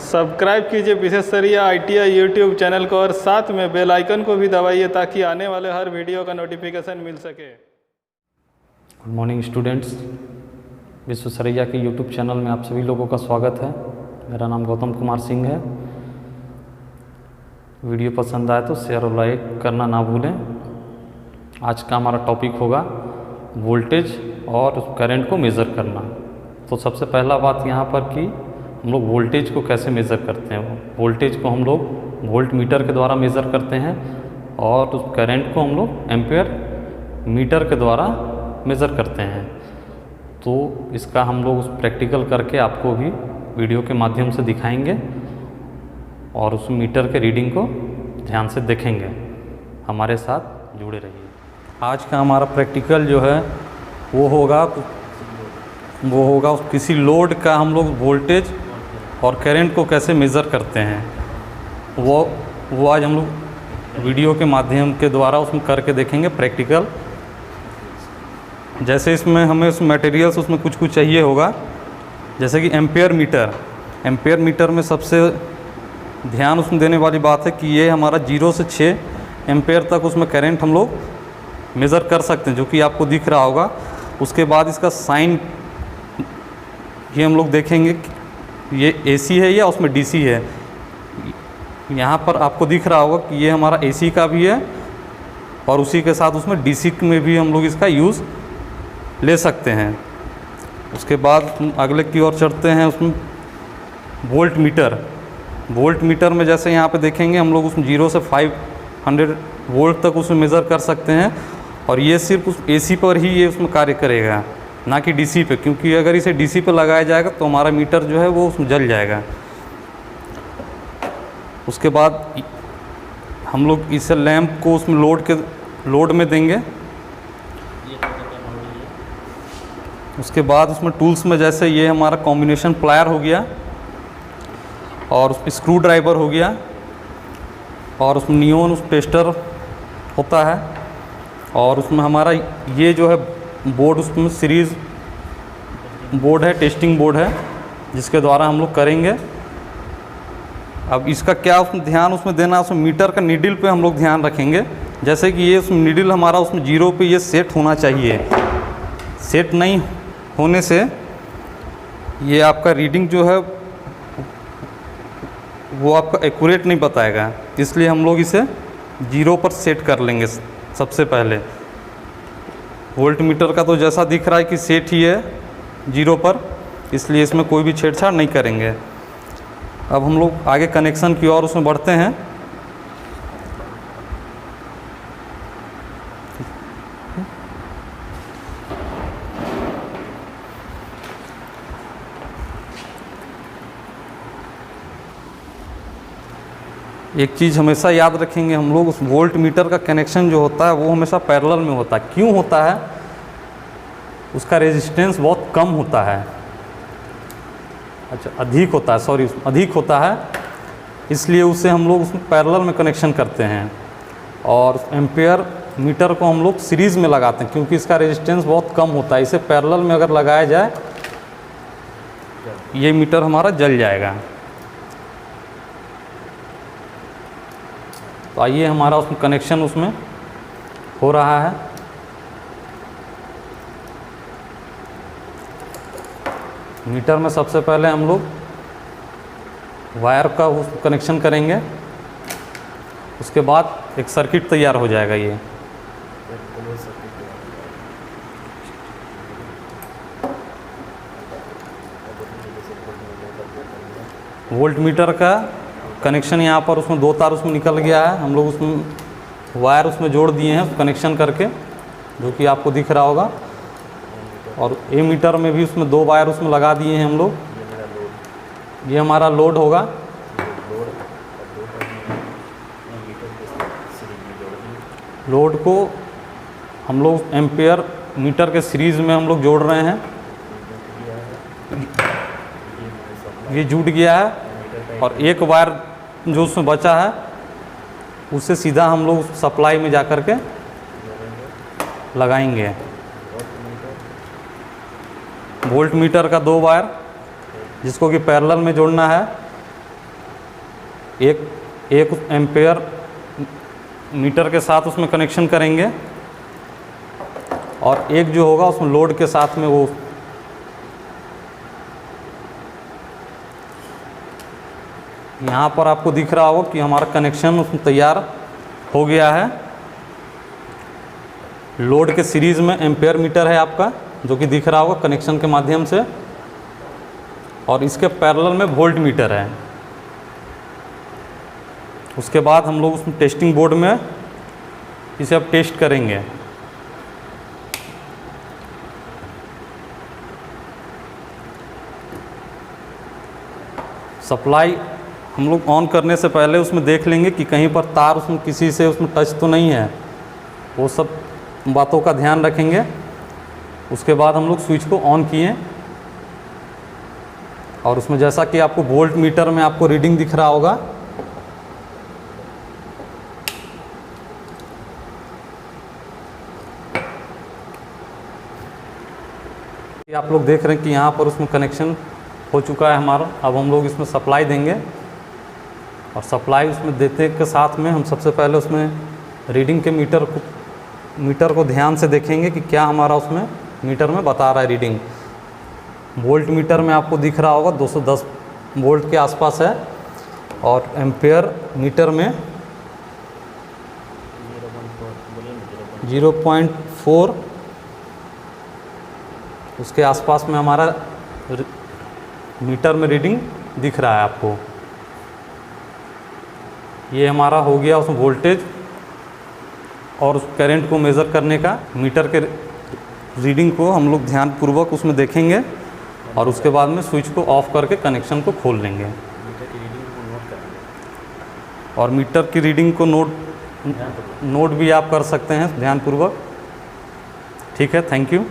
Subscribe कीजिए विशेषज्ञ ITI YouTube channel को और साथ में बेल आइकन को भी दबाइए ताकि आने वाले हर वीडियो का नोटिफिकेशन मिल सके। गुड मॉर्निंग स्टूडेंट्स, विश्वेश्वरैया के यूट्यूब चैनल में आप सभी लोगों का स्वागत है। मेरा नाम गौतम कुमार सिंह है। वीडियो पसंद आए तो शेयर और लाइक करना ना भूलें। आज का हमारा टॉपिक होगा वोल्टेज और करंट को मेज़र करना। तो सबसे पहला बात यहाँ पर कि हम लोग वोल्टेज को कैसे मेज़र करते हैं। वोल्टेज को हम लोग वोल्ट मीटर के द्वारा मेज़र करते हैं और उस करंट को हम लोग एम्पेयर मीटर के द्वारा मेज़र करते हैं। तो इसका हम लोग उस प्रैक्टिकल करके आपको भी वीडियो के माध्यम से दिखाएंगे और उस मीटर के रीडिंग को ध्यान से देखेंगे। हमारे साथ जुड़े रहिए। आज का हमारा प्रैक्टिकल जो है वो होगा किसी लोड का हम लोग वोल्टेज और करंट को कैसे मेज़र करते हैं वो आज हम लोग वीडियो के माध्यम के द्वारा उसमें करके देखेंगे प्रैक्टिकल। जैसे इसमें हमें उस मटेरियल्स उसमें कुछ चाहिए होगा, जैसे कि एम्पेयर मीटर में सबसे ध्यान उसमें देने वाली बात है कि ये हमारा 0 से 6 एम्पेयर तक उसमें करंट हम लोग मेज़र कर सकते हैं, जो कि आपको दिख रहा होगा। उसके बाद इसका साइन ये हम लोग देखेंगे कि ये AC है या उसमें DC है। यहाँ पर आपको दिख रहा होगा कि ये हमारा AC का भी है और उसी के साथ उसमें DC में भी हम लोग इसका यूज़ ले सकते हैं। उसके बाद हम अगले की ओर चढ़ते हैं। उसमें वोल्ट मीटर में जैसे यहाँ पे देखेंगे हम लोग उसमें 0 से 500 वोल्ट तक उसमें मेज़र कर सकते हैं और ये सिर्फ उस AC पर ही ये उसमें कार्य करेगा, ना कि DC पे, क्योंकि अगर इसे DC पे लगाया जाएगा तो हमारा मीटर जो है वो उसमें जल जाएगा। उसके बाद हम लोग इसे लैंप को उसमें लोड में देंगे। उसके बाद उसमें टूल्स में जैसे ये हमारा कॉम्बिनेशन प्लायर हो गया और उसमें स्क्रू ड्राइवर हो गया और उसमें नियॉन उस टेस्टर होता है और उसमें हमारा ये जो है बोर्ड, उसमें सीरीज़ बोर्ड है, टेस्टिंग बोर्ड है, जिसके द्वारा हम लोग करेंगे। अब इसका क्या उसमें ध्यान उसमें देना, उसमें मीटर का नीडल पे हम लोग ध्यान रखेंगे। जैसे कि ये उसमें नीडल हमारा उसमें 0 पे ये सेट होना चाहिए। सेट नहीं होने से ये आपका रीडिंग जो है वो आपका एक्यूरेट नहीं बताएगा, इसलिए हम लोग इसे 0 पर सेट कर लेंगे। सबसे पहले वोल्ट मीटर का तो जैसा दिख रहा है कि सेट ही है 0 पर, इसलिए इसमें कोई भी छेड़छाड़ नहीं करेंगे। अब हम लोग आगे कनेक्शन की ओर उसमें बढ़ते हैं। एक चीज़ हमेशा याद रखेंगे हम लोग, उस वोल्ट मीटर का कनेक्शन जो होता है वो हमेशा पैरेलल में होता है। क्यों होता है? उसका रेजिस्टेंस बहुत कम होता है, अधिक होता है, इसलिए उसे हम लोग उसमें पैरेलल में कनेक्शन करते हैं। और एम्पेयर मीटर को हम लोग सीरीज़ में लगाते हैं क्योंकि इसका रेजिस्टेंस बहुत कम होता है। इसे पैरेलल में अगर लगाया जाए ये मीटर हमारा जल जाएगा। तो आइए हमारा उसमें कनेक्शन उसमें हो रहा है। मीटर में सबसे पहले हम लोग वायर का कनेक्शन करेंगे, उसके बाद एक सर्किट तैयार हो जाएगा। ये वोल्ट मीटर का कनेक्शन यहाँ पर उसमें 2 तार उसमें निकल गया है। हम लोग उसमें वायर उसमें जोड़ दिए हैं कनेक्शन करके, जो कि आपको दिख रहा होगा। और ए मीटर में भी उसमें 2 वायर उसमें लगा दिए हैं हम लोग। ये हमारा लोड होगा। लोड को हम लोग एम्पेयर मीटर के सीरीज़ में हम लोग जोड़ रहे हैं। ये जुट गया है और एक वायर जो उसमें बचा है उससे सीधा हम लोग सप्लाई में जा कर के लगाएंगे। वोल्ट मीटर का 2 वायर जिसको कि पैरेलल में जोड़ना है एक एम्पेयर मीटर के साथ उसमें कनेक्शन करेंगे और एक जो होगा उसमें लोड के साथ में वो यहाँ पर आपको दिख रहा होगा कि हमारा कनेक्शन उसमें तैयार हो गया है। लोड के सीरीज़ में एम्पेयर मीटर है आपका, जो कि दिख रहा होगा कनेक्शन के माध्यम से, और इसके पैरेलल में वोल्ट मीटर है। उसके बाद हम लोग उसमें टेस्टिंग बोर्ड में इसे अब टेस्ट करेंगे। सप्लाई हम लोग ऑन करने से पहले उसमें देख लेंगे कि कहीं पर तार उसमें किसी से उसमें टच तो नहीं है, वो सब बातों का ध्यान रखेंगे। उसके बाद हम लोग स्विच को ऑन किए और उसमें जैसा कि आपको वोल्ट मीटर में आपको रीडिंग दिख रहा होगा, आप लोग देख रहे हैं कि यहाँ पर उसमें कनेक्शन हो चुका है हमारा। अब हम लोग इसमें सप्लाई देंगे और सप्लाई उसमें देते के साथ में हम सबसे पहले उसमें रीडिंग के मीटर को ध्यान से देखेंगे कि क्या हमारा उसमें मीटर में बता रहा है रीडिंग। वोल्ट मीटर में आपको दिख रहा होगा 210 वोल्ट के आसपास है, और एम्पेयर मीटर में 0.4 उसके आसपास में हमारा मीटर में रीडिंग दिख रहा है आपको। ये हमारा हो गया उसमें वोल्टेज और उस करंट को मेज़र करने का। मीटर के रीडिंग को हम लोग ध्यानपूर्वक उसमें देखेंगे और उसके बाद में स्विच को ऑफ करके कनेक्शन को खोल लेंगे। और मीटर की रीडिंग को नोट भी आप कर सकते हैं ध्यानपूर्वक। ठीक है, थैंक यू।